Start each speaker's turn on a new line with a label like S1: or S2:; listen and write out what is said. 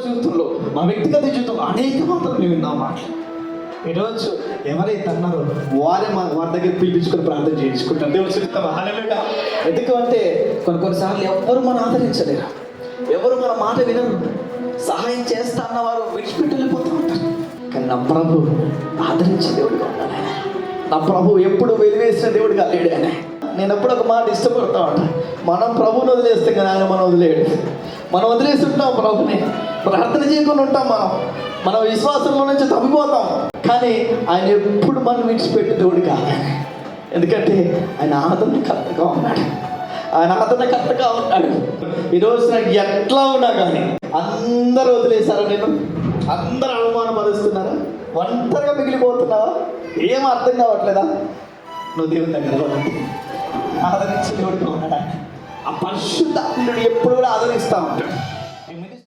S1: జీవితంలో, మా వ్యక్తిగత జీవితంలో అనేక మాత్రం మేము విన్నాం మాటలు. ఈరోజు ఎవరైతే అన్నారో వారి దగ్గర పిలిపించుకొని ప్రార్థన చేయించుకుంటాం. దేవుడు చెప్తామా హల్లెలూయా. ఎందుకంటే కొన్నిసార్లు ఎవరు మనం ఆదరించలేరు, ఎవరు మన మాట వినరు, సహాయం చేస్తా అన్నవారు విడిచిపెట్టి వెళ్ళిపోతూ ఉంటారు. కానీ నా ప్రభు ఆదరించే దేవుడుగా ఉన్నాడు ఆయన. నా ప్రభు ఎప్పుడు వెలివేసిన దేవుడుగా లేడు ఆయన. నేను ఎప్పుడు ఒక మాట ఇష్టపడతా ఉంటాను, మనం ప్రభువుని వదిలేస్తే కానీ ఆయన మనం వదిలేడు. మనం వదిలేసి ఉంటాం ప్రభుని, ప్రార్థన చేయకుండా ఉంటాం, మన విశ్వాసంలో నుంచి తప్పిపోతాం. కానీ ఆయన ఎప్పుడు మనం విడిచిపెట్టే దేవుడు కాదు. ఎందుకంటే ఆయన ఆదరణకర్తగా ఉన్నాడు, ఆయన ఆదరణకర్తగా ఉన్నాడు. ఈరోజు నాకు ఎట్లా ఉన్నా కానీ అందరూ వదిలేశారా, నేను అందరూ అవమానపరుస్తున్నారా, ఒంటరిగా మిగిలిపోతున్నావా, ఏం అర్థం కావట్లేదా? నువ్వు దేవుని దగ్గర ఆదరించే దేవుడిగా ఉన్నాడు. ఆ పరిశుద్ధాత్ముడు ఎప్పుడు కూడా ఆదరిస్తూ ఉంటాడు.